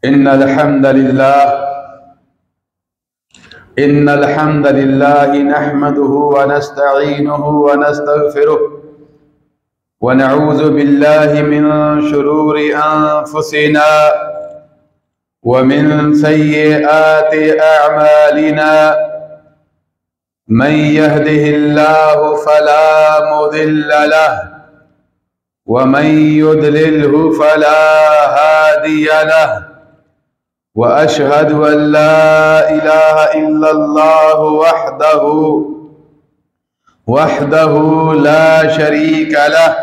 इन्नल हम्दलिल्लाह नहमदुहु व नस्तईनुहु व नस्तगफिरुह व नऊज़ु बिल्लाहि मिन शुरूरि अनफुसिना व मिन सय्यिआति अअमालिना मन यहदिहिल्लाहु फला मुदिल्ल लहु व मन युद्लिल्हु फला हादिय लहु व अशहदु अन ला इलाहा इल्लल्लाह वहदहु ला शरीका लहु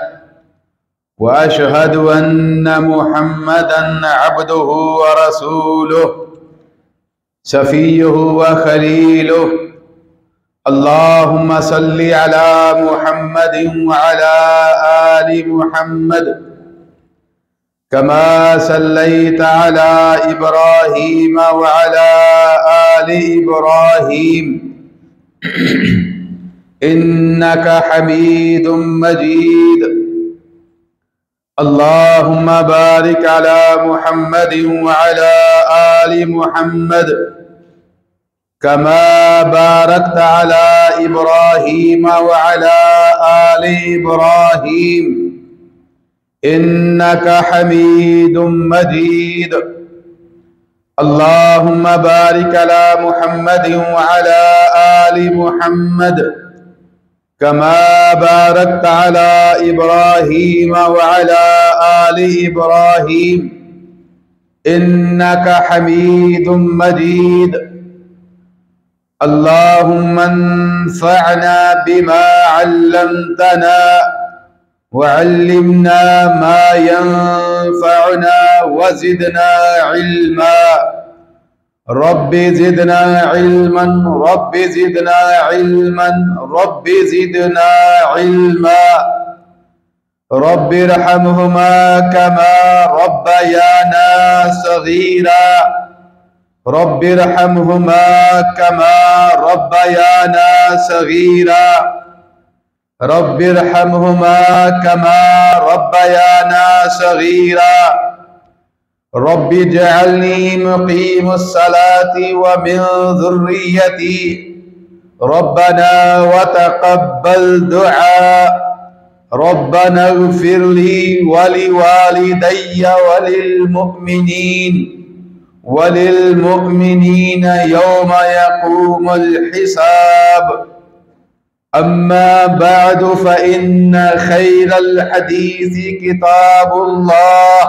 व अशहदु अन्न मुहम्मदन अब्दुहु व रसूलुहु सफीयुहु व खलीलुहु। अल्लाहुम्मा सल्लि अला मुहम्मदिन व अला आलि मुहम्मद कमा सल्लैता अला इब्राहीम व अला आलि इब्राहीम इन्नका हमीदुम मजीद। अल्लाहुम्मा बारिक अला मुहम्मदिन व अला आलि मुहम्मद कमा बारकता अला इब्राहीम व अला आलि इब्राहीम इन्नका हमीदुम मजीद। अल्लाहुम्मा बारिक अला मुहम्मदिन व अला आलि मुहम्मद कमा बारकता अला इब्राहीम व अला आलि इब्राहीम इन्नका हमीदुम मजीद। अल्लाहुम्मा अन्फ़अना बिमा अल्लमतना वअल्लिमना मा यंफ़अुना वज़िदना इल्मा। Rabbi ज़िदना इल्मन rabbi ज़िदना इल्मन rabbi ज़िदना इल्मा। रब्बिरहमहुमा कमा रब्बयाना सग़ीरा रब्बिरहमहुमा कमा रब्बयाना सग़ीरा रब्बिरहमहुमा कमा रब्बयाना सग़ीरा। रब्बि जअलनी मुक़ीमुस्सलाति व मिन ज़ुर्रिय्यती रब्बना व तक़ब्बल दुआ। रब्बना इग़फ़िरली व लिवालिदैय वलिल मुअमिनीन यौम यक़ूमुल हिसाब। अम्मा बअदु फ़इन्न खैरल हदीसी किताबुल्लाह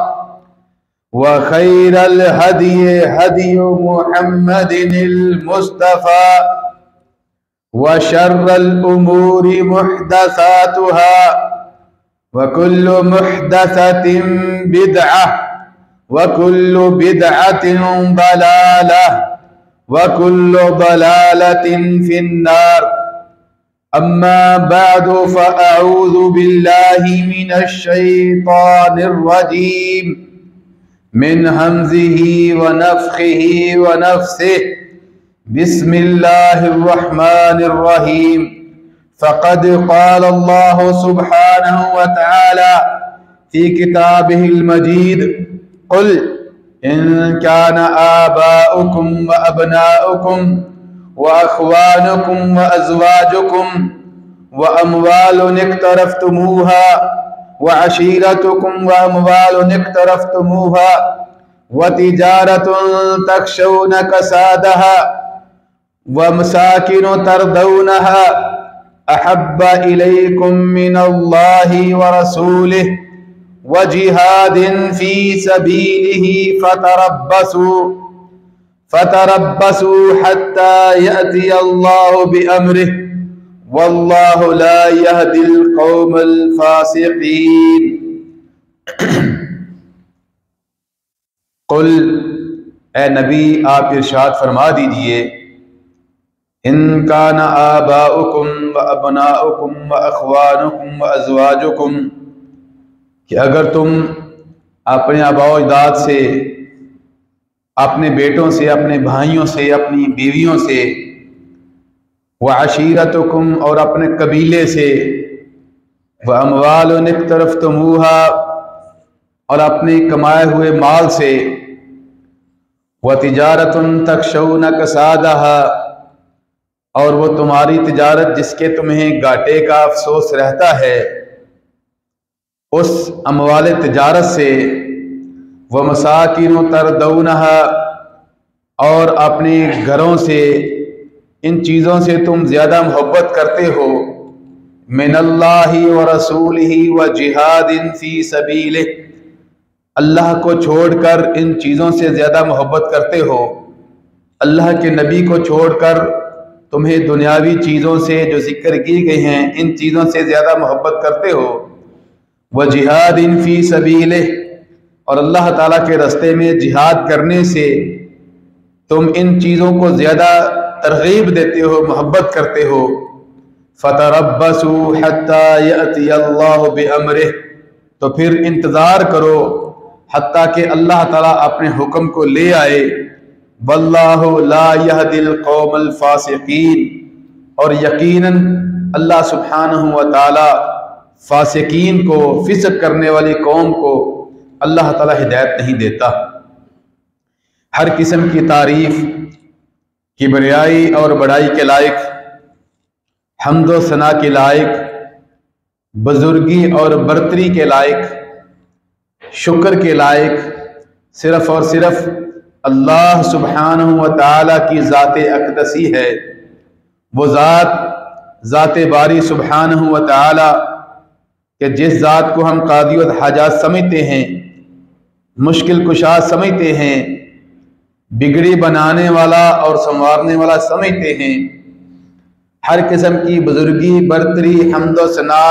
व खैरल हदी हदियु मुहम्मदिनिल मुस्तफ़ा व शर्रल उमूरि मुहदसातुहा व कुल्लु मुहदसतिन बिदअह व कुल्लु बिदअतिन दलालह व कुल्लु दलालतिन फिन्नार। अम्मा बअदु फ़अऊज़ु बिल्लाहि मिनश शैतानिर रजीम मिन हम्ज़िही व नफ़्ख़िही व नफ़्सिही। बिस्मिल्लाहिर रहमानिर रहीम। फ़क़द क़ाल अल्लाहु सुब्हानहु व तआला फ़ी किताबिहिल मजीद क़ुल इन कान आबाउकुम व अबनाउकुम व अख़वानुकुम व अज़वाजुकुम व अम्वालुन इक़्तरफ़्तुमूहा व अशीरतुकुम व अम्वालुन इक़्तरफ़्तुमूहा व तिजारतुन तख़शौन कसादहा व मसाकिनु तरदौनहा अहब्ब इलैकुम मिनल्लाहि व रसूलिहि व जिहादिन फ़ी सबीलिही फ़तरब्बसू हत्ता यअतियल्लाहु बिअम्रिही वल्लाहु ला यहदिल क़ौमल फ़ासिक़ीन। कुल ए नबी आप इरशाद फरमा दीजिए इन कान आबाउकुम व अबनाउकुम व अख़वानुकुम व अज़वाजुकुम कि अगर तुम अपने आबाओ अजदाद से, अपने बेटों से, अपने भाइयों से, अपनी बीवियों से, व अशीरतुकुम और अपने कबीले से, व अमवालुन इक़्तरफ़्तुमूहा और अपने कमाए हुए माल से, व तिजारतुन तखशौन कसादहा, और वो तुम्हारी तिजारत जिसके तुम्हें घाटे का अफसोस रहता है, उस अमवाल तिजारत से। व मसाकिन तरदौनहा, और अपने घरों से, इन चीज़ों से तुम ज़्यादा मोहब्बत करते हो। मिनल्लाहि व रसूलिही व जिहादिन फी सबीलिह, अल्लाह को छोड़कर इन चीज़ों से ज़्यादा मोहब्बत करते हो। अल्लाह के नबी को छोड़कर तुम्हें दुनियावी चीज़ों से जो जिक्र की गई हैं, इन चीज़ों से ज़्यादा मोहब्बत करते हो। व जिहादिन फी सबीलिह, और अल्लाह ताला के रास्ते में जिहाद करने से तुम इन चीज़ों को ज़्यादा तरगीब देते हो, मोहब्बत करते हो। फतरब्बसू हत्ता यअती अल्लाहु बिअम्रिह, तो फिर इंतज़ार करो हत्ता कि अल्लाह ताला अपने हुक्म को ले आए। वल्लाहु ला यहदिल कौमल फासिकीन, और यकीनन अल्लाह सुब्हानहु व तआला फासिकीन को, फिस्क करने वाली कौम को अल्लाह ताला हिदायत नहीं देता। हर किस्म की तारीफ, किबरियाई और बड़ाई के लायक, हम्द व सना के लायक, बुजुर्गी और बरतरी के लायक, शुक्र के लायक सिर्फ और सिर्फ अल्लाह सुब्हानहु व तआला की ज़ात अक़दसी है। वो ज़ात बारी सुब्हानहु व तआला कि जिस ज़ात को हम क़ादी व हाजात समझते हैं, मुश्किल कुशा समझते हैं, बिगड़ी बनाने वाला और संवारने वाला समझते हैं, हर किस्म की बुजुर्गी, बरतरी, हम्द व सना,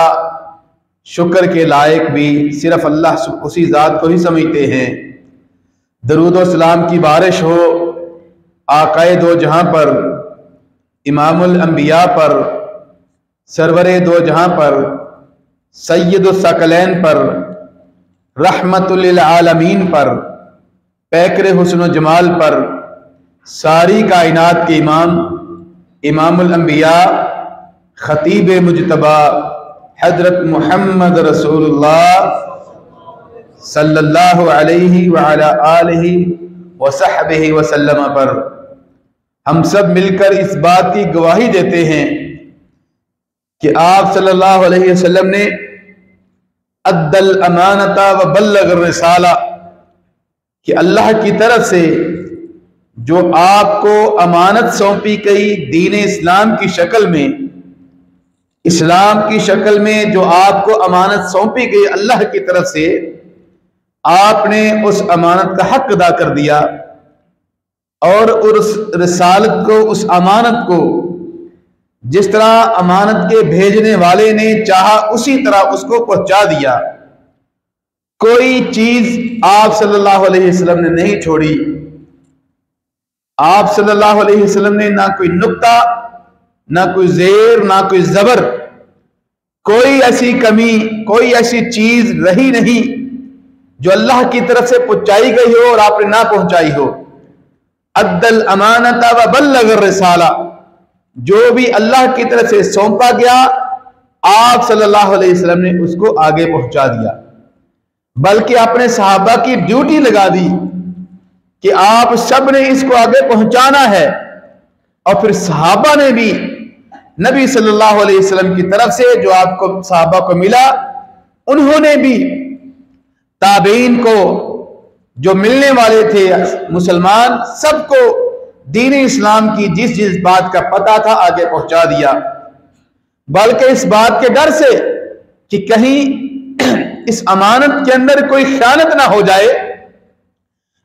शुक्र के लायक भी सिर्फ अल्लाह उसी ज़ात को ही समझते हैं। दरूद व सलाम की बारिश हो आकाए दो जहां पर, इमामुल अंबिया पर, सरवरे दो जहां पर, सय्यदुस सकलैन पर, रहमतुल लिल आलमीन पर, पैकरे हुस्न व जमाल पर, सारी कायनात के इमाम, इमामुल अंबिया, खतीब मुजतबा हजरत मुहम्मद रसूलुल्लाह सल्लल्लाहु अलैहि व अला आलिहि व सहबिहि वसल्लम पर हम सब मिलकर इस बात की गवाही देते हैं कि आप सल्लल्लाहु अलैहि वसल्लम ने अद्दल अमानता व बल्लग रिसाला, कि अल्लाह की तरफ से जो आपको अमानत सौंपी गई दीन इस्लाम की शक्ल में, इस्लाम की शक्ल में जो आपको अमानत सौंपी गई अल्लाह की तरफ से, आपने उस अमानत का हक अदा कर दिया और उस रिसालत को, उस अमानत को जिस तरह अमानत के भेजने वाले ने चाहा उसी तरह उसको पहुंचा दिया। कोई चीज आप सल्लल्लाहु अलैहि वसल्लम ने नहीं छोड़ी। आप सल्लल्लाहु अलैहि वसल्लम ने ना कोई नुक्ता, ना कोई जेर, ना कोई जबर, कोई ऐसी कमी, कोई ऐसी चीज रही नहीं जो अल्लाह की तरफ से पहुंचाई गई हो और आपने ना पहुंचाई हो। अद्दल अमानता व बल्लग रिसाला, जो भी अल्लाह की तरफ से सौंपा गया आप सल्लल्लाहु अलैहि वसल्लम ने उसको आगे पहुंचा दिया, बल्कि अपने सहाबा की ड्यूटी लगा दी कि आप सब ने इसको आगे पहुंचाना है। और फिर सहाबा ने भी नबी सल्लल्लाहु अलैहि वसल्लम की तरफ से जो आपको सहाबा को मिला, उन्होंने भी ताबीन को, जो मिलने वाले थे मुसलमान, सबको दीन इस्लाम की जिस जिस बात का पता था आगे पहुंचा दिया। बल्कि इस बात के डर से कि कहीं इस अमानत के अंदर कोई खयानत ना हो जाए,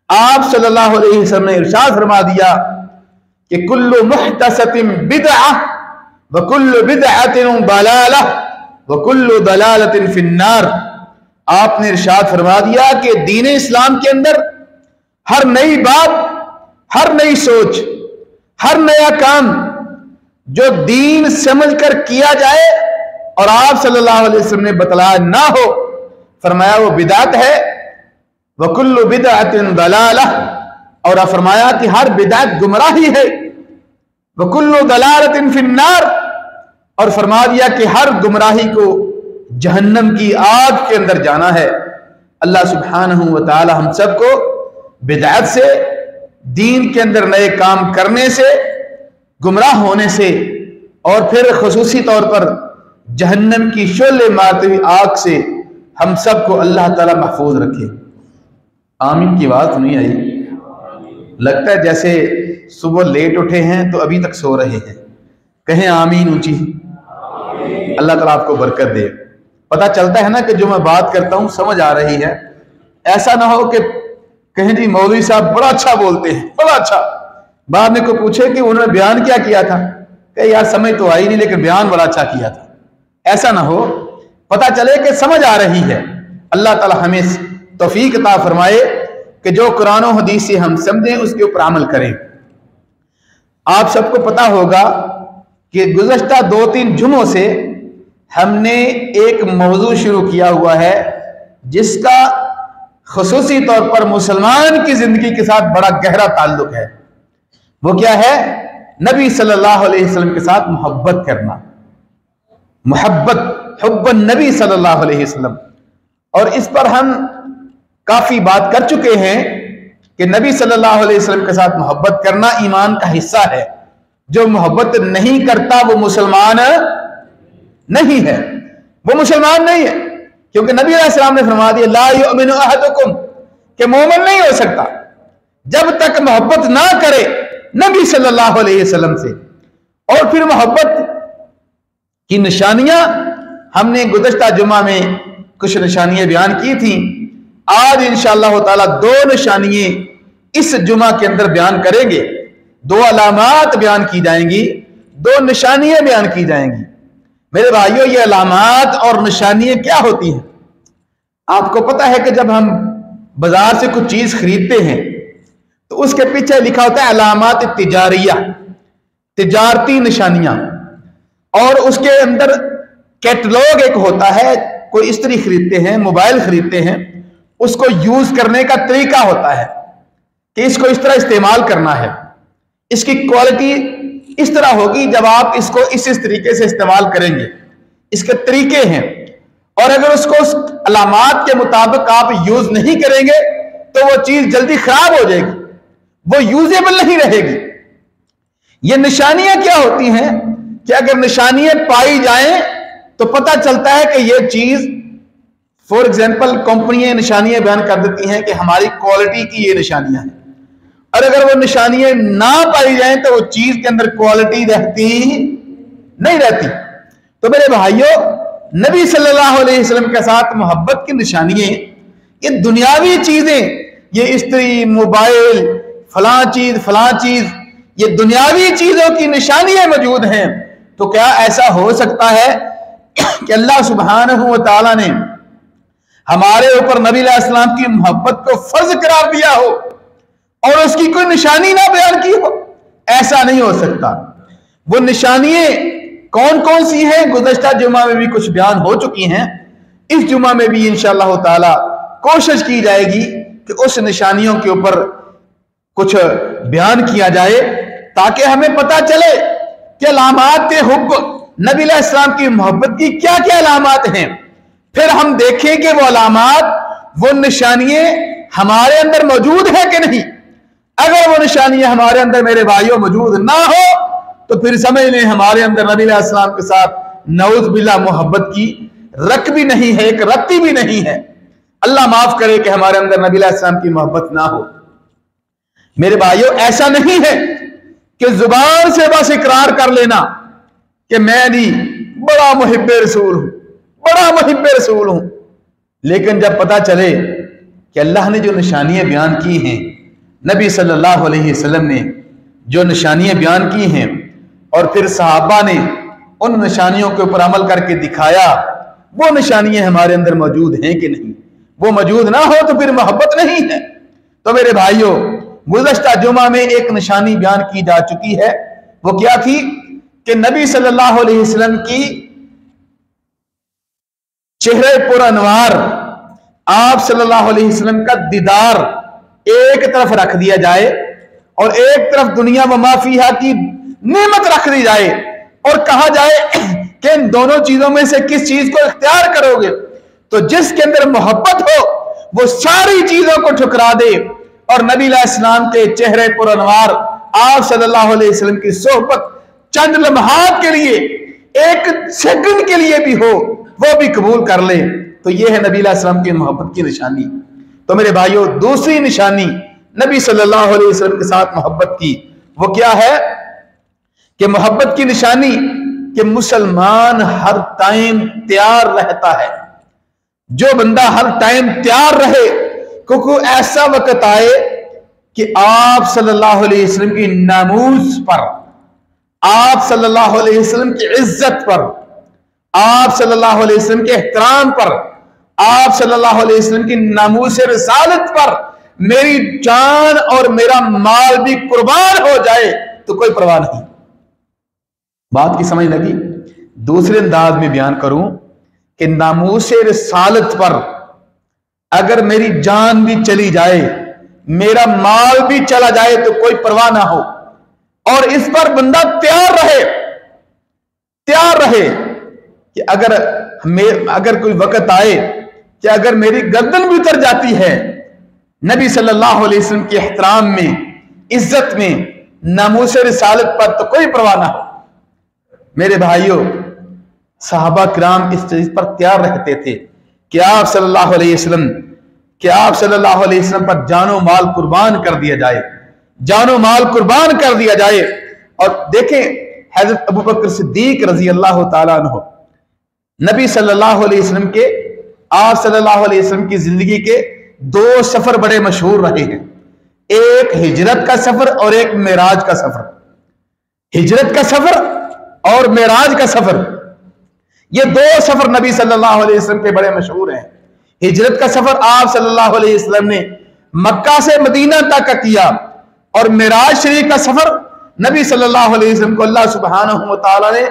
आप सल्लल्लाहु अलैहि वसल्लम ने इरशाद फरमा दिया कि कुल्लु मुहतसतिन बिदअह व कुल्लु बिदअतिन दलालह व कुल्लु दलालतिन फिन्नार। आपने इरशाद फरमा दिया कि दीन इस्लाम के अंदर हर नई बात, हर नई सोच, हर नया काम जो दीन समझकर किया जाए और आप सल्लल्लाहु अलैहि वसल्लम ने बतलाया ना हो, फरमाया वो बिदात है। वकुल्लु बिदअतिन दलालह, और फरमाया कि हर बिदात गुमराही है। वकुल्लु दलालतिन फिन्नार, और फरमा दिया कि हर गुमराही को जहन्नम की आग के अंदर जाना है। अल्लाह सुब्हानहु व तआला हम सबको बिदअत से, दीन के अंदर नए काम करने से, गुमराह होने से, और फिर खुसूसी तौर पर जहन्नम की शोले मारती हुई आग से हम सबको अल्लाह ताला महफूज रखे। आमीन की बात नहीं आई। लगता है जैसे सुबह लेट उठे हैं तो अभी तक सो रहे हैं। कहें आमीन ऊंची। अल्लाह ताला आपको बरकत दे। पता चलता है ना कि जो मैं बात करता हूं समझ आ रही है। ऐसा ना हो कि कहें जी मौलवी साहब बड़ा अच्छा बोलते हैं, बड़ा अच्छा, बाद में कोई पूछे कि उन्होंने बयान क्या किया था, कहे यार समझ तो आई नहीं लेकिन बयान बड़ा अच्छा किया था। ऐसा ना हो, पता चले कि समझ आ रही है। अल्लाह ताला हमें तौफीक अता फरमाए कि जो कुरान और हदीस से हम समझें उसके ऊपर अमल करें। आप सबको पता होगा कि गुज़श्ता 2-3 जुमों से हमने एक मौजू शुरू किया हुआ है जिसका खुसूसी तौर पर मुसलमान की जिंदगी के साथ बड़ा गहरा ताल्लुक है। वो क्या है? नबी सल्लल्लाहु अलैहि वसल्लम के साथ मोहब्बत करना, मोहब्बत, हुब्बन नबी सल्लल्लाहु अलैहि वसल्लम। और इस पर हम काफी बात कर चुके हैं कि नबी सल्लल्लाहु अलैहि वसल्लम के साथ मोहब्बत करना ईमान का हिस्सा है। जो मोहब्बत नहीं करता वो मुसलमान नहीं है, वो मुसलमान नहीं है, क्योंकि नबी अलैहि सलाम ने फरमा दिया ला युमिनु अहदुकुम, कि मोमिन नहीं हो सकता जब तक मोहब्बत ना करे नबी सल्लल्लाहु अलैहि वसल्लम से। और फिर मोहब्बत की निशानियां हमने गुज़श्ता जुमा में कुछ निशानियां बयान की थी। आज इंशाअल्लाह ताला 2 निशानियां इस जुमा के अंदर बयान करेंगे। 2 अलामात बयान की जाएंगी, 2 निशानियां बयान की जाएंगी। मेरे भाइयों, ये अलामात और निशानियां क्या होती हैं? आपको पता है कि जब हम बाजार से कुछ चीज खरीदते हैं तो उसके पीछे लिखा होता है अलामात तिजारिया, तिजारती निशानियां, और उसके अंदर कैटलॉग एक होता है। कोई इस्त्री खरीदते हैं, मोबाइल खरीदते हैं, उसको यूज करने का तरीका होता है कि इसको इस तरह इस्तेमाल करना है, इसकी क्वालिटी इस तरह होगी जब आप इसको इस तरीके से इस्तेमाल करेंगे, इसके तरीके हैं। और अगर उसको उस अलामात के मुताबिक आप यूज नहीं करेंगे तो वो चीज जल्दी खराब हो जाएगी, वो यूजेबल नहीं रहेगी। ये निशानियां क्या होती हैं कि अगर निशानियां पाई जाएं तो पता चलता है कि ये चीज, फॉर एग्जाम्पल कंपनियां निशानियां बयान कर देती हैं कि हमारी क्वालिटी की ये निशानियां हैं, और अगर वो निशानियां ना पाई जाएं तो वो चीज के अंदर क्वालिटी रहती नहीं रहती। तो मेरे भाइयों, नबी सल्लल्लाहु अलैहि वसल्लम के साथ मोहब्बत की निशानियां, ये दुनियावी चीजें, ये इस्त्री, मोबाइल, फलां चीज, ये दुनियावी चीजों की निशानियां मौजूद हैं। तो क्या ऐसा हो सकता है कि अल्लाह सुब्हानहू व तआला ने हमारे ऊपर नबी अलैहि सलाम की मोहब्बत को फर्ज करार दिया हो और उसकी कोई निशानी ना बयान की हो? ऐसा नहीं हो सकता। वो निशानियां कौन कौन सी हैं? गुज़श्ता जुमा में भी कुछ बयान हो चुकी हैं। इस जुमा में भी इंशाअल्लाह ताला कोशिश की जाएगी कि उस निशानियों के ऊपर कुछ बयान किया जाए ताकि हमें पता चले कि अलामात हुब्ब, नबी अलैहि सलाम की मोहब्बत की क्या क्या अलामात हैं। फिर हम देखें कि वो अलामात, वो निशानियां हमारे अंदर मौजूद है कि नहीं। अगर वो निशानियां हमारे अंदर मेरे भाइयों मौजूद ना हो तो फिर समझ लें हमारे अंदर नबी अलैहि सलाम के साथ नऊज़ बिल्लाह मोहब्बत की रक भी नहीं है, एक रत्ती भी नहीं है। अल्लाह माफ करे कि हमारे अंदर नबी अलैहि सलाम की मोहब्बत ना हो। मेरे भाइयों, ऐसा नहीं है कि जुबान से बस इकरार कर लेना कि मैं भी बड़ा मुहिब्बे रसूल हूं, बड़ा मुहिब्बे रसूल हूं, लेकिन जब पता चले कि अल्लाह ने जो निशानियां बयान की हैं, नबी सल्लल्लाहु अलैहि वसल्लम ने जो निशानियां बयान की हैं और फिर सहाबा ने उन निशानियों के ऊपर अमल करके दिखाया, वो निशानियां हमारे अंदर मौजूद हैं कि नहीं। वो मौजूद ना हो तो फिर मोहब्बत नहीं है। तो मेरे भाइयों, गुज़श्ता जुमा में एक निशानी बयान की जा चुकी है। वो क्या थी कि नबी सल्लल्लाहु अलैहि वसल्लम की चेहरे पर अनवार, आप सल्लल्लाहु अलैहि वसल्लम का दीदार एक तरफ रख दिया जाए और एक तरफ दुनिया व माफिया की नेमत रख दी जाए और कहा जाए कि इन दोनों चीजों में से किस चीज को इख्तियार करोगे। तो जिसके अंदर मोहब्बत हो वो सारी चीजों को ठुकरा दे और नबी अलैहिस्सलाम के चेहरे पर अनवार आप सल्लल्लाहु अलैहि वसल्लम की सोहबत चंद लम्हात के लिए, एक सेकंड के लिए भी हो, वो भी कबूल कर ले, तो ये है नबी अलैहिस्सलाम की मोहब्बत की निशानी। तो मेरे भाइयों, दूसरी निशानी नबी सल्लल्लाहु अलैहि वसल्लम के साथ मोहब्बत की, वो क्या है कि मोहब्बत की निशानी कि मुसलमान हर टाइम तैयार रहता है। जो बंदा हर टाइम तैयार रहे, क्योंकि ऐसा वक्त आए कि आप सल्लल्लाहु अलैहि वसल्लम की नामूस पर, आप सल्लल्लाहु अलैहि वसल्लम की इज्जत पर, आप सल्लल्लाहु अलैहि वसल्लम के एहतराम पर, आप सल्लल्लाहु अलैहि वसल्लम की नामूस रिसालत पर मेरी जान और मेरा माल भी कुर्बान हो जाए तो कोई परवाह नहीं। बात की समझ लगी? दूसरे अंदाज में बयान करूं कि नामूस रिसालत पर अगर मेरी जान भी चली जाए, मेरा माल भी चला जाए तो कोई परवाह ना हो, और इस पर बंदा तैयार रहे कि अगर कोई वक्त आए कि अगर मेरी गर्दन भी उतर जाती है, नबी सल्लल्लाहु अलैहि वसल्लम के एहतराम में, इज्जत में, नामूस रिसालत पर तो कोई परवाह ना हो। मेरे भाइयों, सहाबा किराम इस चीज पर तैयार रहते थे कि आप सल्लल्लाहु अलैहि वसल्लम पर जानो माल कुर्बान कर दिया जाए, जानो माल कुर्बान कर दिया जाए। और देखें, हजरत अबू बकर सिद्दीक रजी अल्लाह ताला अन्हु, नबी सल्लल्लाहु अलैहि वसल्लम के, आप सल्लल्लाहु अलैहि वसल्लम की जिंदगी के दो सफर बड़े मशहूर रहे हैं, एक हिजरत का सफर और एक मेराज का सफर। हिजरत का सफर और मेराज का सफर, ये दो सफर नबी सल्लल्लाहु अलैहि वसल्लम के बड़े मशहूर हैं। हिजरत का सफर आप सल्लल्लाहु अलैहि वसल्लम ने मक्का से मदीना तक का किया, और मेराज शरीफ का सफर नबी सल्लल्लाहु अलैहि वसल्लम को अल्लाह सुब्हानहु व तआला ने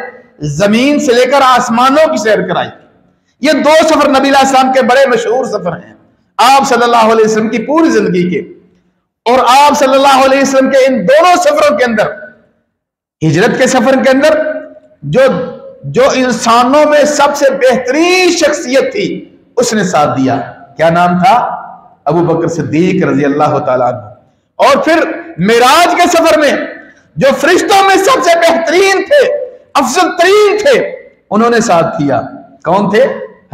जमीन से लेकर आसमानों की सैर कराई। ये दो सफर नबी अलैहिस्सलाम के बड़े मशहूर सफर हैं आप सल्लल्लाहु अलैहि वसल्लम की पूरी जिंदगी के। और आप सल्लल्लाहु अलैहि वसल्लम के इन दोनों सफरों के अंदर, हिजरत के सफर के अंदर जो इंसानों में सबसे बेहतरीन शख्सियत थी, उसने साथ दिया। क्या नाम था? अबू बकर सिद्दीक रजी अल्लाह ताला अन्हु। और फिर मेराज के सफर में जो फरिश्तों में सबसे बेहतरीन थे, अफजल तरीन थे, उन्होंने साथ दिया। कौन थे?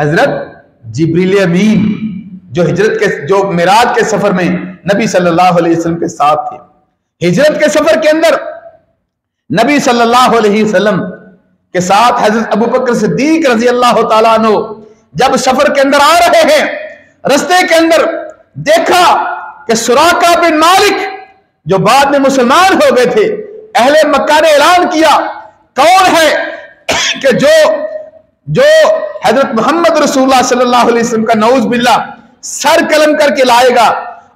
हजरत जिब्रील अमीन, जो मेराज के सफर में नबी सल्लल्लाहु अलैहि वसल्लम के साथ थे। हिजरत के सफर के अंदर नबी सल्लल्लाहु अलैहि वसल्लम के साथ हजरत अबू बकर सिद्दीक रजी अल्लाह ताला अन्हु जब सफर के अंदर आ रहे हैं, रस्ते के अंदर देखा कि सुराका बिन मालिक, जो बाद में मुसलमान हो गए थे, अहले मक्का ने ऐलान किया कौन है कि जो हजरत मोहम्मद रसूलुल्लाह सल्लल्लाहु अलैहि वसल्लम का नऊज बिल्ला सर कलम करके लाएगा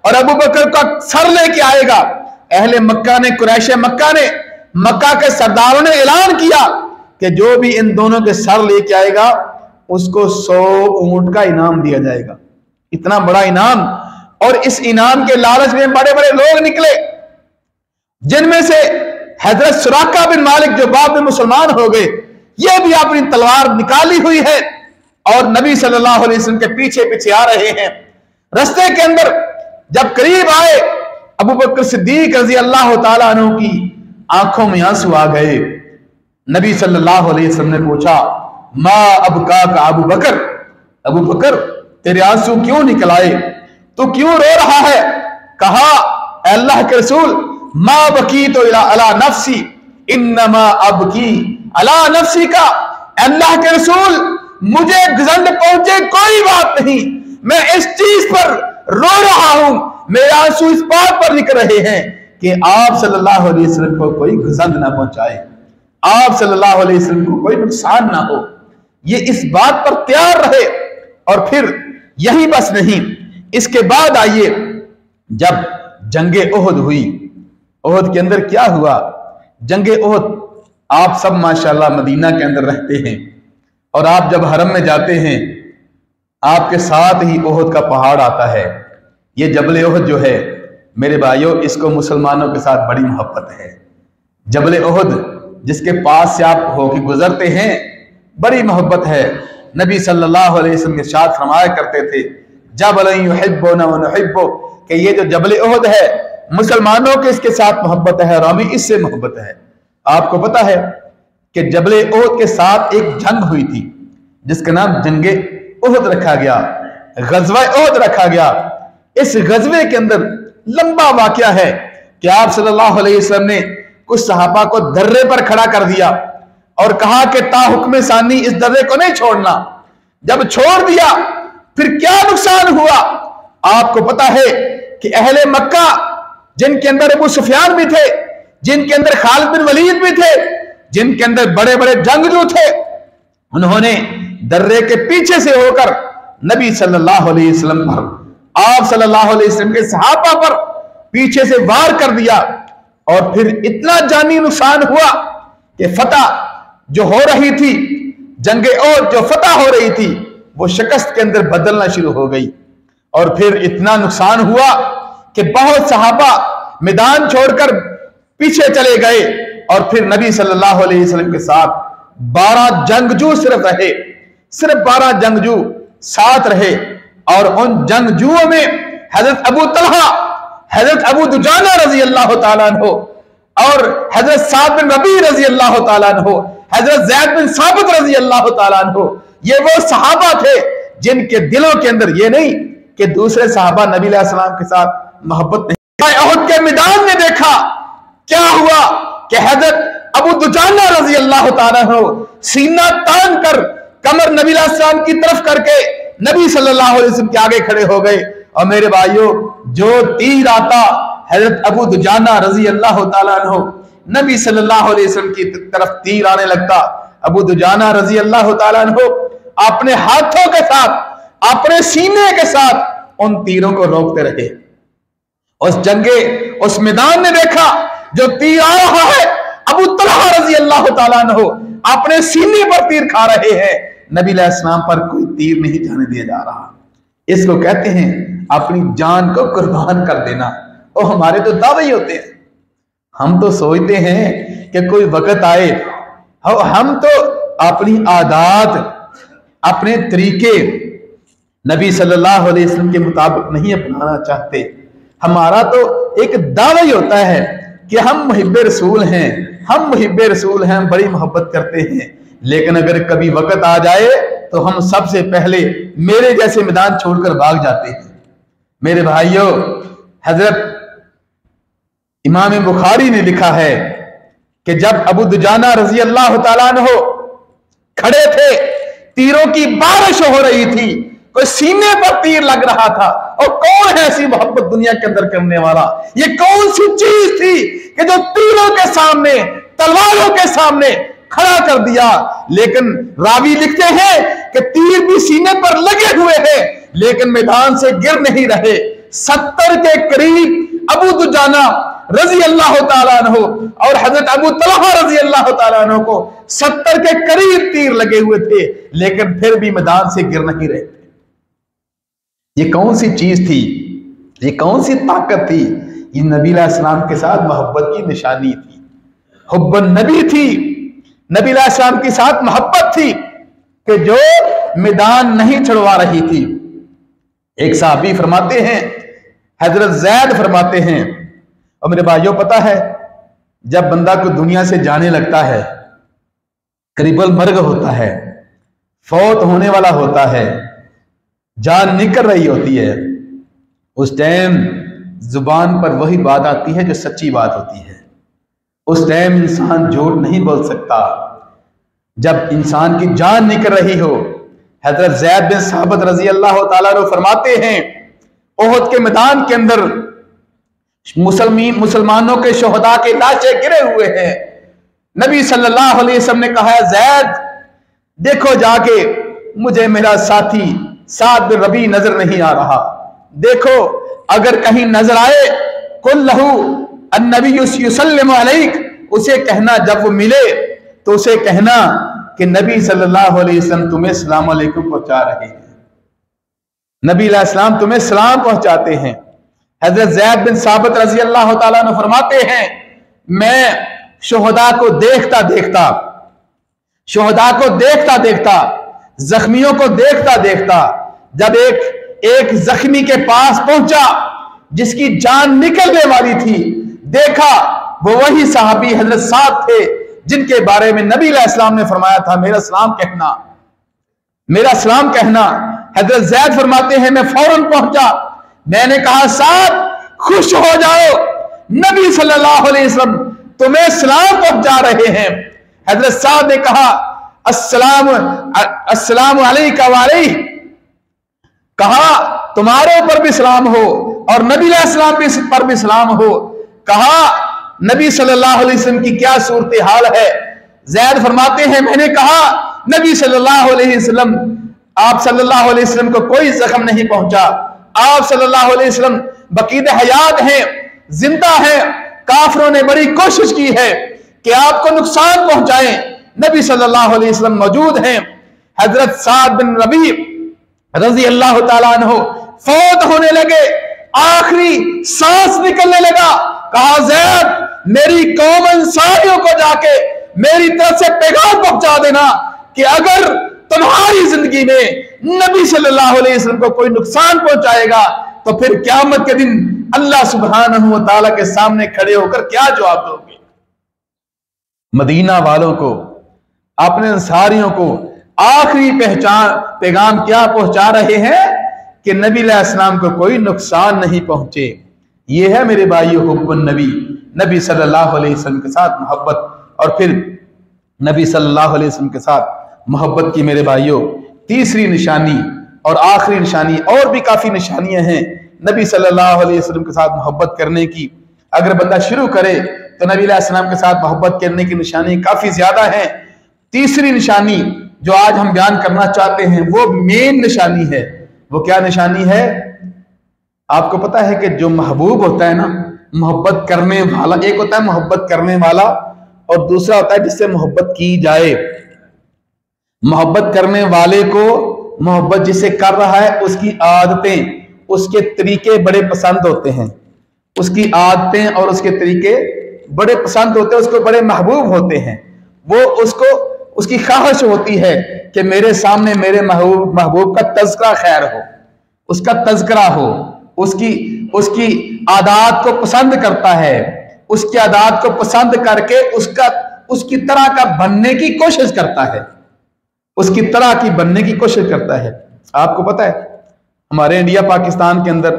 और अबू बकर का सर लेके आएगा। अहले मक्का ने, कुरैश मक्का ने, मक्का के सरदारों ने ऐलान किया कि जो भी इन दोनों के सर लेके आएगा उसको 100 ऊंट का इनाम दिया जाएगा। इतना बड़ा इनाम, और इस इनाम के लालच में बड़े बड़े लोग निकले, जिनमें से हजरत सुराका बिन मालिक जो बाद में मुसलमान हो गए, ये भी अपनी तलवार निकाली हुई है और नबी सल्लल्लाहु अलैहि वसल्लम के पीछे पीछे आ रहे हैं। रस्ते के अंदर जब करीब आए, अबू बकर सिद्दीक रजी अल्लाह ताला अन्हु की आंखों में आंसू आ गए। नबी सल्लल्लाहु अलैहि वसल्लम ने पूछा, मा अबका का अबू बकर, अबू बकर तेरे आंसू क्यों निकल आए, तू क्यों रो रहा है? कहा, अल्लाह के रसूल, मा बकी तो अला नफ्सी इन्नमा अबकी अला नफ्सी का। अल्लाह के रसूल, मुझे गजंड पहुंचे कोई बात नहीं, मैं इस चीज पर रो रहा हूं, मेरे आंसू इस बात पर निकल रहे हैं कि आप सल्लल्लाहु अलैहि वसल्लम को कोई गजंड ना पहुंचाए, आप सल्लल्लाहु अलैहि वसल्लम को कोई नुकसान ना हो। ये इस बात पर तैयार रहे। और फिर यही बस नहीं, इसके बाद आइए, जब जंगे ओहद हुई, ओहद के अंदर क्या हुआ? जंगे ओहद, आप सब माशाल्लाह मदीना के अंदर रहते हैं, और आप जब हरम में जाते हैं, आपके साथ ही ओहद का पहाड़ आता है। ये जबल ओहद जो है मेरे भाइयों, इसको मुसलमानों के साथ बड़ी मोहब्बत है। जबल ओहद जिसके पास से आप होके गुजरते हैं, बड़ी मोहब्बत है। नबी सल्लल्लाहु अलैहि वसल्लम इरशाद फरमाया करते थे, जबलन युहिब्बुना व नुहिब्बु, कि ये जो जबल उहद है मुसलमानों के इसके साथ मोहब्बत है और हमें इससे मोहब्बत है। आपको पता है कि जबल उहद के साथ एक जंग हुई थी जिसका नाम जंगे उहद रखा गया, गज़वा उहद रखा गया। इस गज़वे के अंदर लंबा वाकया है कि आप सल्लल्लाहु अलैहि वसल्लम ने कुछ सहाबा को दर्रे पर खड़ा कर दिया और कहा कि ता हुक्म सानी इस दर्रे को नहीं छोड़ना। जब छोड़ दिया फिर क्या नुकसान हुआ? आपको पता है कि अहले मक्का, जिनके अंदर अबू सुफियान भी थे, जिनके अंदर खालिद बिन वलीद भी थे, जिनके अंदर बड़े बड़े जंगजू थे, उन्होंने दर्रे के पीछे से होकर नबी सल्लल्लाहु अलैहि वसल्लम पर, आप सल्लल्लाहु अलैहि वसल्लम के सहाबा पर पीछे से वार कर दिया और फिर इतना जानी नुकसान हुआ कि फतह जो हो रही थी, जंगे और जो फतह हो रही थी, वो शिकस्त के अंदर बदलना शुरू हो गई। और फिर इतना नुकसान हुआ कि बहुत सहाबा मैदान छोड़कर पीछे चले गए और फिर नबी सल्लल्लाहु अलैहि वसल्लम के साथ 12 जंगजू सिर्फ 12 जंगजू साथ रहे। और उन जंगजुओं में हजरत अबू तलहा, हजरत अबू दुजाना रजी अल्लाह ताला अन्हु और हजरत साद बिन रबी रजी अल्लाह ताला अन्हु, हजरत ज़ैद बिन साबित रजी अल्लाह ताला अन्हु, ये वो सहाबा थे जिनके दिलों के अंदर ये नहीं कि दूसरे सहाबा नबी अलैहि सलाम के साथ मोहब्बत नहीं। उहद के मैदान में देखा क्या हुआ कि हजरत अबू दुजाना रजी अल्लाह ताला अन्हु सीना तान कर कमर नबी अलैहि सलाम की तरफ करके नबी सल्लल्लाहु अलैहि वसल्लम के आगे खड़े हो गए। और मेरे भाइयों, जो तीर आता हजरत अबू दुजाना रजी अल्लाह ताला अन्हु, नबी सल्लल्लाहु अलैहि वसल्लम की तरफ तीर आने लगता, अबू दुजाना रजी अल्लाह ताला अन्हु अपने हाथों के साथ, अपने सीने के साथ उन तीरों को रोकते रहे। उस मैदान में देखा जो तीर आ रहा है, अबू तलहा रजी अल्लाह ताला अन्हु अपने सीने पर तीर खा रहे हैं, नबी अलैहि सलाम पर कोई तीर नहीं जाने दिया जा रहा। इसको कहते हैं अपनी जान को कुर्बान कर देना। और हमारे तो दावे ही होते हैं, हम तो सोचते हैं कि कोई वक्त आए, हम तो अपनी आदत, अपने तरीके नबी सल्लल्लाहु अलैहि वसल्लम के मुताबिक नहीं अपनाना चाहते। हमारा तो एक दावा ही होता है कि हम मुहिब्बे रसूल हैं, हम मुहिब्बे रसूल हैं, हम बड़ी मोहब्बत करते हैं। लेकिन अगर कभी वक्त आ जाए तो हम सबसे पहले मेरे जैसे मैदान छोड़कर भाग जाते हैं। मेरे भाइयों, हजरत इमाम बुखारी ने लिखा है कि जब अबू दुजाना रजी अल्लाह ताला अन्हु खड़े थे, तीरों की बारिश हो रही थी, कोई सीने पर तीर लग रहा था। और कौन है ऐसी मोहब्बत दुनिया के अंदर करने वाला? ये कौन सी चीज थी कि जो तीरों के सामने, तलवारों के सामने खड़ा कर दिया? लेकिन रावी लिखते हैं कि तीर भी सीने पर लगे हुए हैं लेकिन मैदान से गिर नहीं रहे। 70 के करीब अबू दुजाना रजी अल्लाह ताला अन्हु और हजरत अबू तलहा रजी अल्लाह ताला अन्हु को 70 के करीब तीर लगे हुए थे लेकिन फिर भी मैदान से गिर नहीं रहे थे। ये कौन सी चीज थी? ये कौन सी ताकत थी? ये नबी अलैहि सलाम के साथ मोहब्बत की निशानी थी, हुब्बन नबी थी। नबी अलैहि सलाम के साथ मोहब्बत थी कि जो मैदान नहीं छुड़वा रही थी। एक साहबी फरमाते हैं, हजरत ज़ैद फरमाते हैं, और मेरे भाइयों पता है जब बंदा को दुनिया से जाने लगता है, करीबल मर्ग होता है, फौत होने वाला होता है, जान निकल रही होती है, उस टाइम जुबान पर वही बात आती है जो सच्ची बात होती है। उस टाइम इंसान झूठ नहीं बोल सकता। जब इंसान की जान निकल रही हो, हजरत ज़ैद बिन साबित रजी अल्लाह ताला अन्हु फरमाते हैं, उहद के मैदान के अंदर मुसलमानों के शोहदा के लाशें गिरे हुए हैं। नबी सल्लल्लाहु अलैहि वसल्लम ने कहा, ज़ैद देखो जाके, मुझे मेरा साथी साद बिन रबी नजर नहीं आ रहा, देखो अगर कहीं नजर आए, कुल लहू अन्नबी युसल्लिमु अलैक, उसे कहना जब वो मिले तो उसे कहना कि नबी सल्लल्लाहु अलैहि वसल्लम तुम्हें सलाम अलैकुम पहुंचा रहे हैं, नबी अलैहि सलाम तुम्हें सलाम पहुंचाते हैं। हजरत ज़ैद बिन साबित रजी अल्लाह ताला अन्हु फरमाते हैं, मैं शोहदा को देखता देखता, जख्मियों को देखता देखता, जब एक एक जख्मी के पास पहुंचा जिसकी जान निकलने वाली थी। देखा वो वही सहाबी हजरत साद थे जिनके बारे में नबी अलैहिस्सलाम ने फरमाया था मेरा सलाम कहना, मेरा सलाम कहना। हजरत ज़ैद फरमाते हैं मैं फौरन पहुंचा, मैंने कहा साद खुश हो जाओ, नबी सल्लल्लाहु अलैहि वसल्लम तुम्हें सलाम पहुंचा रहे हैं। हजरत साद ने कहा अस्सलाम अलैका व अलैहि, कहा तुम्हारे ऊपर भी सलाम हो और नबी अलैहिस्सलाम पर भी सलाम हो। कहा नबी सल्लल्लाहु अलैहि वसल्लम की क्या सूरत हाल है। ज़ैद फरमाते हैं मैंने कहा नबी सल्लल्लाहु अलैहि वसल्लम, आप सल्लल्लाहु अलैहि वसल्लम को कोई जख्म नहीं पहुंचा, आप सल्लल्लाहु अलैहि वसल्लम बकीद हयात हैं, जिंदा हैं। काफिरों ने बड़ी कोशिश की है कि आपको नुकसान पहुंचाएं, नबी सल्लल्लाहु अलैहि वसल्लम मौजूद हैं। हजरत साद बिन रबी रजी अल्लाह ताला अन्हु फौत होने लगे, आखिरी सांस निकलने लगा। कहा ज़ैद मेरी कौम अंसारियों को जाके मेरी तरफ से पैगाम पहुंचा देना कि अगर तुम्हारी जिंदगी में नबी सल्लल्लाहु अलैहि वसल्लम को कोई नुकसान पहुंचाएगा तो फिर क़यामत के दिन अल्लाह सुब्हानहू व तआला के सामने खड़े होकर क्या जवाब दोगे। मदीना वालों को, अपने अंसारियों को आखिरी पैगाम क्या पहुंचा रहे हैं कि नबी अलैहिस्सलाम को कोई नुकसान नहीं पहुंचे। ये है मेरे भाइयों हुब्बुन नबी, नबी सल्लल्लाहु अलैहि वसल्लम के साथ मोहब्बत। और फिर नबी सल्लल्लाहु अलैहि वसल्लम के साथ मोहब्बत की मेरे भाइयों तीसरी निशानी और आखिरी निशानी, और भी काफी निशानियां हैं नबी सल्लल्लाहु अलैहि वसल्लम के साथ मोहब्बत करने की। अगर बंदा शुरू करे तो नबी अलैहिस्सलाम के साथ मोहब्बत करने की निशानी काफी ज्यादा है। तीसरी निशानी जो आज हम बयान करना चाहते हैं वो मेन निशानी है। वो क्या निशानी है? आपको पता है कि जो महबूब होता है ना, मोहब्बत करने वाला, एक होता है मोहब्बत करने वाला और दूसरा होता है जिससे मोहब्बत की जाए। मोहब्बत करने वाले को मोहब्बत जिसे कर रहा है उसकी आदतें, उसके तरीके बड़े पसंद होते हैं, उसकी आदतें और उसके तरीके बड़े पसंद होते हैं, उसको बड़े महबूब होते हैं। वो उसको, उसकी ख्वाहिश होती है कि मेरे सामने मेरे महबूब का तज़किरा खैर हो, उसका तज़किरा हो, उसकी आदात को पसंद करता है, उसकी आदात को पसंद करके उसकी तरह का बनने की कोशिश करता है, उसकी तरह की बनने की कोशिश करता है। आपको पता है हमारे इंडिया पाकिस्तान के अंदर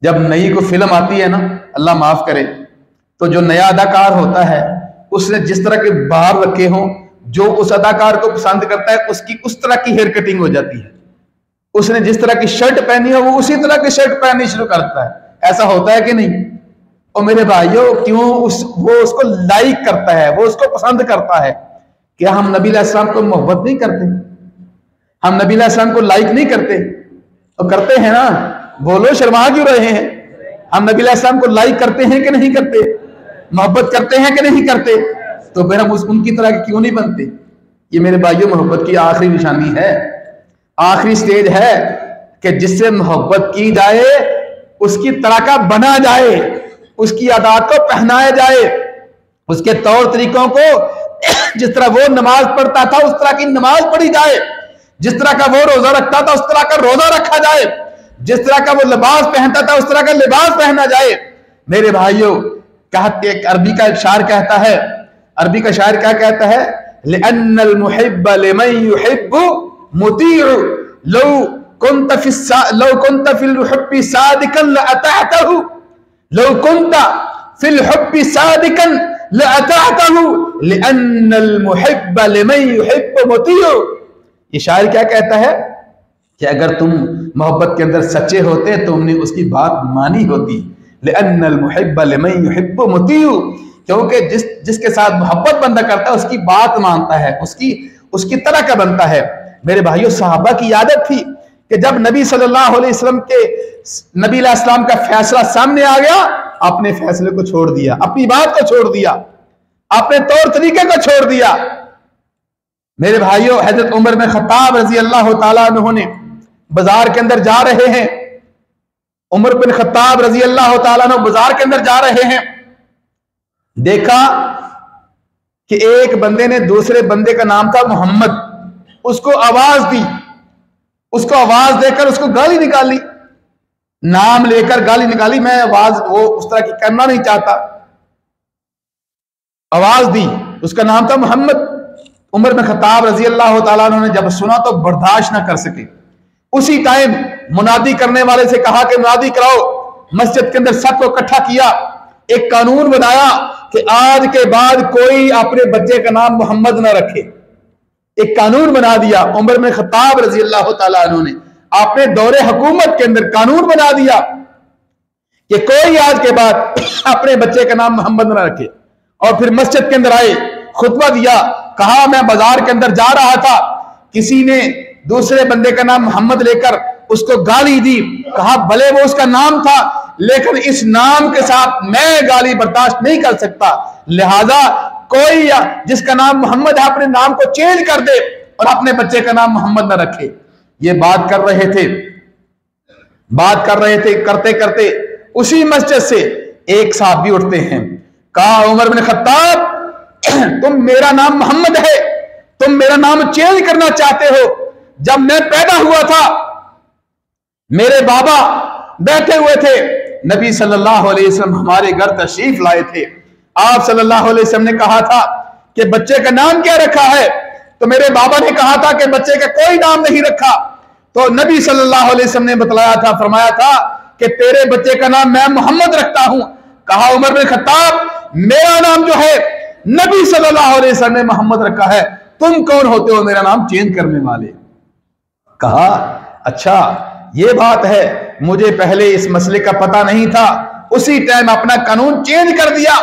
जब नई कोई फिल्म आती है ना, अल्लाह माफ करे, तो जो नया अदाकार होता है उसने जिस तरह के बाल रखे हों, जो उस अदाकार को पसंद करता है उसकी उस तरह की हेयर कटिंग हो जाती है। उसने जिस तरह की शर्ट पहनी हो वो उसी तरह की शर्ट पहननी शुरू करता है। ऐसा होता है कि नहीं? और मेरे भाइयों क्यों वो उसको लाइक करता है, वो उसको पसंद करता है। क्या हम नबी अलैहिस्सलाम को मोहब्बत नहीं करते? हम नबी अलैहिस्सलाम को लाइक नहीं करते? तो करते हैं ना, बोलो, शर्मा क्यों रहे हैं? हम नबी अलैहिस्सलाम को लाइक करते हैं कि नहीं करते? मोहब्बत करते हैं कि नहीं करते? तो फिर हम उनकी तरह के क्यों नहीं बनते? ये मेरे भाइयों मोहब्बत की आखिरी निशानी है, आखिरी स्टेज है कि जिससे मोहब्बत की जाए उसकी तरह का बना जाए, उसकी आदत को पहनाया जाए, उसके तौर तरीकों को जिस तरह वो नमाज पढ़ता था उस तरह की नमाज पढ़ी जाए, जिस तरह का वो रोजा रखता था उस तरह का रोजा रखा जाए, जिस तरह का वो लिबास पहनता था उस तरह का लिबास पहना जाए। मेरे भाइयों कहते, अरबी का एक शायर कहता है, अरबी का शायर क्या कहता है? लिअन्नल मुहिब्ब लिमन युहिब्बु मुतीउ लौ कुंत फिल हुब्बि सादिकन लअतअतहु, लौ कुंत फिल हुब्बि सादिकन लअतअतहु लिअन्नल मुहिब्ब लिमन युहिब्बु मुतीउ। ये शायर क्या कहता है कि अगर तुम मोहब्बत के अंदर सच्चे होते तो तुमने उसकी बात मानी होती। लिअन्नल मुहिब्ब लिमन युहिब्बु मुतीउ, क्योंकि जिसके साथ मोहब्बत बंदा करता है उसकी बात मानता है, उसकी तरह का बनता है। मेरे भाइयों सहाबा की आदत थी कि जब नबी सल्लल्लाहु अलैहि वसल्लम के नबी अलैहिस्सलाम का फैसला सामने आ गया, अपने फैसले को छोड़ दिया, अपनी बात को छोड़ दिया, अपने तौर तरीके को छोड़ दिया। मेरे भाइयों हजरत उमर बिन खत्ताब रजी अल्लाह तआला अन्हु ने बाजार के अंदर जा रहे हैं, उमर बिन खत्ताब रजी अल्लाह तआला अन्हु बाजार के अंदर जा रहे हैं, देखा कि एक बंदे ने, दूसरे बंदे का नाम था मोहम्मद, उसको आवाज दी। उसको आवाज देकर उसको गाली निकाली, नाम लेकर गाली निकाली। मैं आवाज वो उस तरह की करना नहीं चाहता, आवाज दी। उसका नाम था मोहम्मद। उमर बिन खत्ताब रजी अल्लाह तआला अन्हु ने जब सुना तो बर्दाश्त ना कर सके। उसी टाइम मुनादी करने वाले से कहा कि मुनादी कराओ। मस्जिद के अंदर सबको इकट्ठा किया, एक कानून बनाया कि आज के बाद कोई अपने बच्चे का नाम मोहम्मद ना रखे। एक कानून बना दिया उमर बिन खत्ताब रजी अल्लाह तआला अन्हु ने, आपने दौरे हुकूमत के अंदर कानून बना दिया कि कोई आज के बाद अपने बच्चे का नाम मोहम्मद ना रखे। और फिर मस्जिद के अंदर आए, खुतबा दिया, कहा मैं बाजार के अंदर जा रहा था, किसी ने दूसरे बंदे का नाम मोहम्मद लेकर उसको गाली दी। कहा भले वो उसका नाम था, लेकिन इस नाम के साथ मैं गाली बर्दाश्त नहीं कर सकता, लिहाजा कोई जिसका नाम मोहम्मद है अपने नाम को चेंज कर दे और अपने बच्चे का नाम मोहम्मद न रखे। ये बात कर रहे थे, करते करते उसी मस्जिद से एक साहबी उठते हैं। कहा उमर बिन खत्ताब, तुम मेरा नाम मोहम्मद है, तुम मेरा नाम चेंज करना चाहते हो। जब मैं पैदा हुआ था मेरे बाबा बैठे हुए थे, नबी सल्लल्लाहु अलैहि वसल्लम हमारे घर तशरीफ लाए थे। आप सल्लल्लाहु अलैहि वसल्लम ने कहा था कि बच्चे का नाम क्या रखा है, तो मेरे बाबा ने कहा था कि बच्चे का कोई नाम नहीं रखा। तो नबी सल्लल्लाहु अलैहि वसल्लम ने बतलाया था, फरमाया था कि तेरे बच्चे का नाम मैं मोहम्मद रखता हूं। कहा उमर बिन खत्ताब, मेरा नाम जो है नबी सल्लल्लाहु अलैहि वसल्लम ने मोहम्मद रखा है, तुम कौन होते हो मेरा नाम चेंज करने वाले। कहा अच्छा ये बात है, मुझे पहले इस मसले का पता नहीं था। उसी टाइम अपना कानून चेंज कर दिया।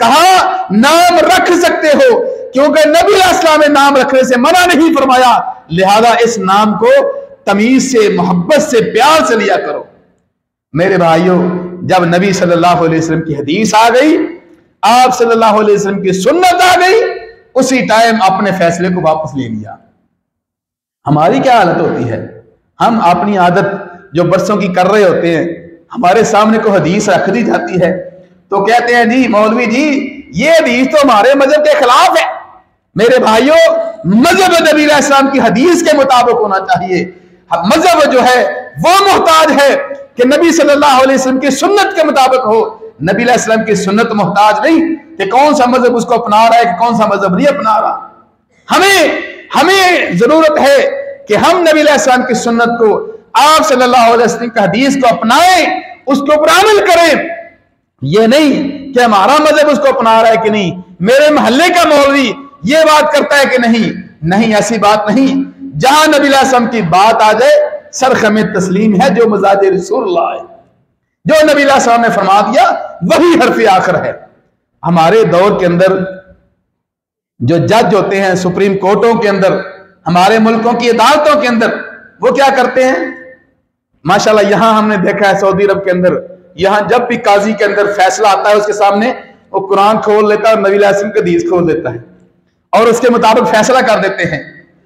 कहा नाम रख सकते हो, क्योंकि नबी अलैहिस्सलाम ने नाम रखने से मना नहीं फरमाया, लिहाजा इस नाम को तमीज से, मोहब्बत से, प्यार से लिया करो। मेरे भाइयों, जब नबी सल्लल्लाहु अलैहि वसल्लम की हदीस आ गई, आप सल्लल्लाहु अलैहि वसल्लम की सुन्नत आ गई, उसी टाइम अपने फैसले को वापस ले लिया। हमारी क्या हालत होती है, हम अपनी आदत जो बरसों की कर रहे होते हैं, हमारे सामने को हदीस रख दी जाती है तो कहते हैं जी मौलवी जी ये हदीस तो हमारे मजहब के खिलाफ है। मेरे भाइयों, मजहब नबी अलैहिस्सलाम की हदीस के मुताबिक होना चाहिए। मजहब जो है वो मोहताज है कि नबी सल्लल्लाहु अलैहि वसल्लम की सुन्नत के मुताबिक हो। नबी अलैहिस्सलाम की सुन्नत मोहताज नहीं कि कौन सा मजहब उसको अपना रहा है कि कौन सा मजहब नहीं अपना रहा। हमें जरूरत है कि हम नबी अलैहिस्सलाम की सुन्नत को, आप सल्लल्लाहु अलैहि वसल्लम की हदीस को अपनाएं, उसके ऊपर अमल करें। ये नहीं कि हमारा मजहब उसको अपना रहा है कि नहीं, मेरे मोहल्ले का मौलवी ये बात करता है कि नहीं, ऐसी बात नहीं। जहां नबी अलैहि वसल्लम की बात आ जाए, सरख में तस्लीम है जो मजाज रसूलुल्लाह है, जो नबी अलैहि वसल्लम ने फरमा दिया वही हर्फ आखिर है। हमारे दौर के अंदर जो जज होते हैं सुप्रीम कोर्टों के अंदर, हमारे मुल्कों की अदालतों के अंदर, वो क्या करते हैं माशाल्लाह। यहां हमने देखा है सऊदी अरब के अंदर, यहां जब भी काजी के अंदर फैसला आता है उसके सामने वो कुरान खोल लेता है और नबी अलैहि वसल्लम की हदीस खोल देता है और उसके मुताबिक फैसला कर देते हैं।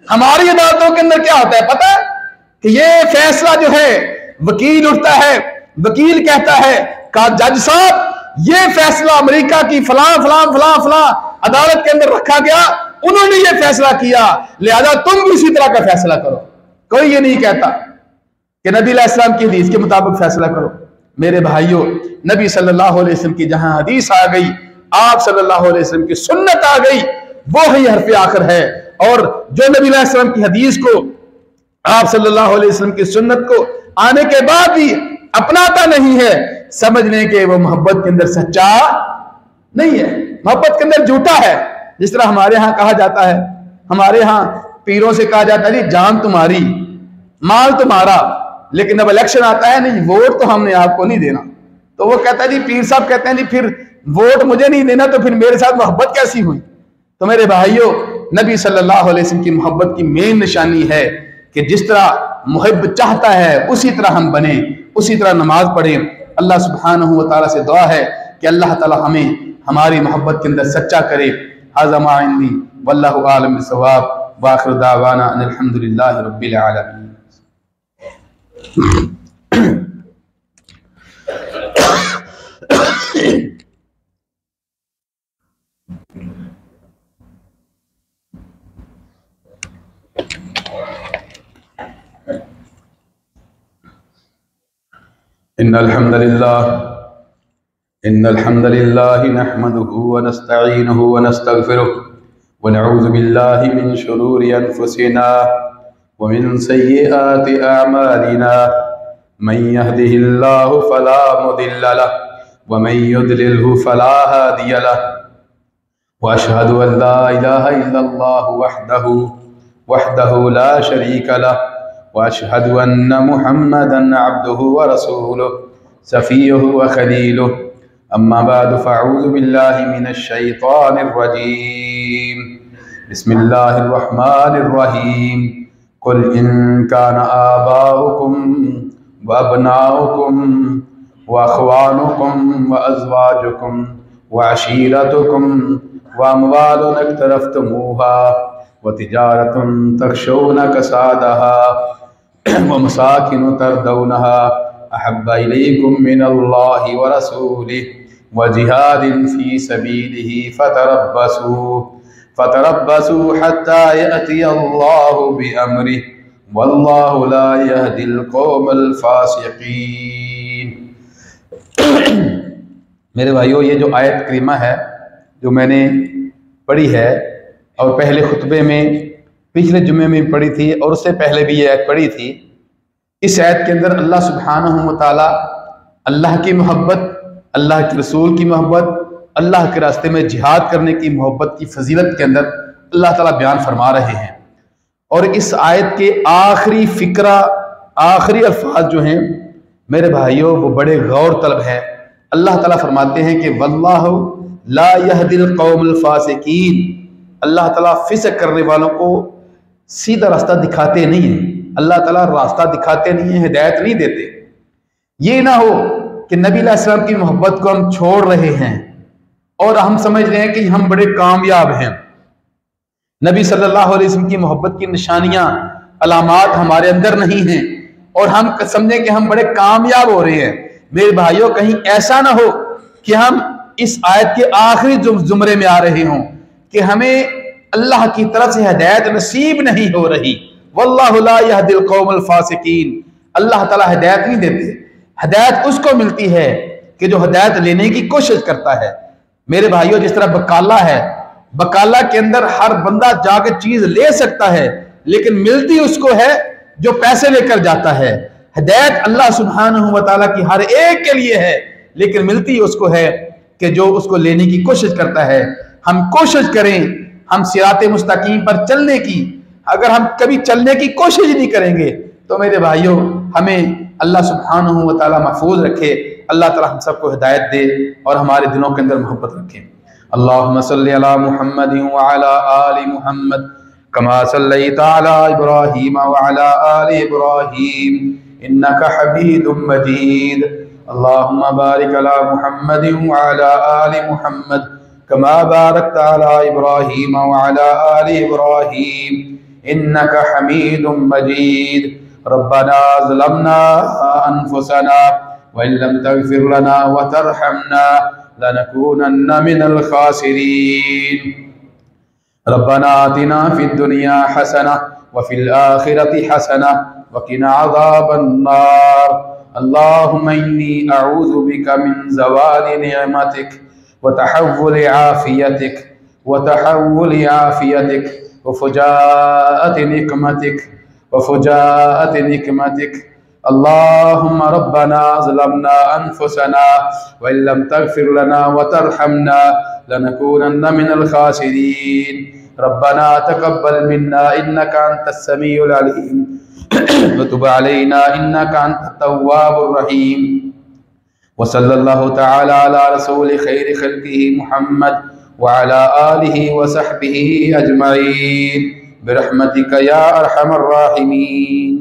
हमारी अदालतों के अंदर क्या होता है पता है कि ये फैसला जो है वकील उठता है, वकील कहता है का जज साहब ये फैसला अमेरिका की फलां फलां फलां फलां अदालत के अंदर रखा गया, उन्होंने ये फैसला किया, लिहाजा तुम भी इसी तरह का फैसला करो। कोई ये नहीं कहता कि नबी अलैहिस्सलाम की हदीस के मुताबिक फैसला करो। मेरे भाइयों, नबी सल्लल्लाहु अलैहि वसल्लम की जहां हदीस आ गई, आप सल्लल्लाहु अलैहि वसल्लम की सुन्नत आ गई, वो ही हर्फ आखिर है। और जो नबी अलैहि वसल्लम की हदीस को, आप सल्लल्लाहु अलैहि वसल्लम की सुन्नत को आने के बाद भी अपनाता नहीं है, समझ लें कि वो मोहब्बत के अंदर सच्चा नहीं है, मोहब्बत के अंदर झूठा है। जिस तरह हमारे यहाँ कहा जाता है, हमारे यहाँ पीरों से कहा जाता है जी जान तुम्हारी माल तुम्हारा, लेकिन अब इलेक्शन आता है नहीं वोट तो हमने आपको नहीं देना, तो वो कहता है जी, पीर साहब कहते हैं जी फिर वोट मुझे नहीं देना तो फिर मेरे साथ मोहब्बत कैसी हुई। तो मेरे भाइयों, नबी सल्लल्लाहु अलैहि वसल्लम की मोहब्बत की मेन निशानी है कि जिस तरह मुहिब चाहता है उसी तरह हम बने, उसी तरह नमाज पढ़ें। अल्लाह सुब्हानहू व तआला से दुआ है कि अल्लाह ताला हमें हमारी मोहब्बत के अंदर सच्चा करे। हाज़ा मा इंदी वल्लाहु आलम बिस्सवाब व आखिर दावाना अनिल हम्दुलिल्लाहि रब्बिल आलमीन। इन्नल हम्दलिल्लाह नहमदुहु व नस्तईनुहु व नस्तगफिरुह व नऊज़ु बिल्लाहि मिन शुरूरि अनफुसिना व मिन सय्यिआति अअमालिना मन यहदिहिल्लाहु फला मुदिल्ल लहु व मन युद्लिल्हु फला हादिय लहु व अशहदु अन ला इलाहा इल्लल्लाहु वहदहु ला शरीका लहु व अशहदु अन्न मुहम्मदन अब्दुहु व रसूलुहु सफ़ीयुहु व खलीलुहु अम्मा बादु फ़अऊज़ु बिल्लाहि मिनश शैतानिर रजीम बिस्मिल्लाहिर रहमानिर रहीम कुल इन कान आबाउकुम व अबनाउकुम व अख़वानुकुम व अज़वाजुकुम व अशीरतुकुम व अमवालुन इक़्तरफ़्तुमूहा व तिजारतुन तख़शौना कसादहा व मसाकिनु तरदौनहा अहब्बा इलैकुम मिनल्लाहि व रसूलिहि व जिहादिन फ़ी सबीलिहि फ़तरब्बसू हत्ता यअतियल्लाहु बिअम्रिहि वल्लाहु ला यहदिल क़ौमल फ़ासिक़ीन। मेरे भाइयों, ये जो आयत करीमा है जो मैंने पढ़ी है और पहले खुतबे में पिछले जुम्मे में पढ़ी थी और उससे पहले भी ये आयत पढ़ी थी, इस आयत के अंदर अल्लाह सुब्हानहू व तआला अल्लाह की मोहब्बत, अल्लाह के रसूल की मोहब्बत, अल्लाह के रास्ते में जिहाद करने की मोहब्बत की फजीलत के अंदर अल्लाह ताला बयान फरमा रहे हैं। और इस आयत के आखिरी फिक्रा, आखिरी अल्फाज जो हैं मेरे भाइयों वो बड़े गौर तलब है। अल्लाह ताला फरमाते हैं कि वल्लाहु ला यहदिल कौमल फासिकीन, अल्लाह ताला फिस्क करने वालों को सीधा रास्ता दिखाते नहीं है। अल्लाह ताला रास्ता दिखाते नहीं है, हिदायत नहीं देते। ये ना हो कि नबी अलैहिस्सलाम की मोहब्बत को हम छोड़ रहे हैं और हम समझ रहे हैं कि हम बड़े कामयाब हैं। नबी सल्लल्लाहु अलैहि वसल्लम की मोहब्बत की निशानियां, अलामात हमारे अंदर नहीं हैं और हम समझें कि हम बड़े कामयाब हो रहे हैं। मेरे भाइयों, कहीं ऐसा ना हो कि हम इस आयत के आखिरी जुमरे में आ रहे हों कि हमें अल्लाह की तरफ से हिदायत नसीब नहीं हो रही। वल्लाहु ला यहदिल कौमल फासिकीन, अल्लाह ताला हिदायत नहीं देते। हिदायत उसको मिलती है कि जो हिदायत लेने की कोशिश करता है। मेरे भाइयों, जिस तरह बकाला है, बकाला के अंदर हर बंदा जाकर चीज ले सकता है लेकिन मिलती उसको है जो पैसे लेकर जाता है। हिदायत अल्लाह सुब्हानहू व तआला की हर एक के लिए है लेकिन मिलती उसको है कि जो उसको लेने की कोशिश करता है। हम कोशिश करें, हम सिराते मुस्तकीम पर चलने की। अगर हम कभी चलने की कोशिश नहीं करेंगे तो मेरे भाइयों हमें अल्लाह सुब्हानहू व तआला महफूज रखे। अल्लाह ताला हम सबको हिदायत दे और हमारे दिलों के अंदर मोहब्बत रखे। अल्लाहुम्मा सल्लि अला मुहम्मदिन व अला आलि मुहम्मद कमा सल्लैता अला इब्राहीम व अला आलि इब्राहीम इन्नका हमीदुम मजीद। अल्लाहुम्मा बारिक अला मुहम्मदिन व अला आलि मुहम्मद कमा बारकता अला इब्राहीम व अला आलि इब्राहीम इन्नका हमीदुम मजीद। रब्बना ज़लमना अनफुसना व इन लम तग़फिर लना व तरहमना लनकूनन्न मिनल खासिरीन। रब्बना आतिना फिद दुनिया हसना व फिल आखिरति हसना व क़िना अज़ाबन नार। अल्लाहुम्मा इन्नी अऊज़ु बिका मिन ज़वालि निअमतिक व तहव्वुलि आफ़ियतिक व फुजाअति निक़मतिक। अल्लाहुम्मा रब्बना ज़लमना अनफुसना व इन लम तग़फिर लना व तरहमना लनकूनन्न मिनल खासिरीन। रब्बना तक़ब्बल मिन्ना इन्नका अंतस समीउल अलीम व तुब अलैना इन्नका अंतत तव्वाबुर रहीम। व सल्लल्लाहु तआला अला रसूलि खैरि खल्क़िही मुहम्मद व अला आलिहि व सहबिही अजमईन बिरहमतिका या अरहमर राहिमीन।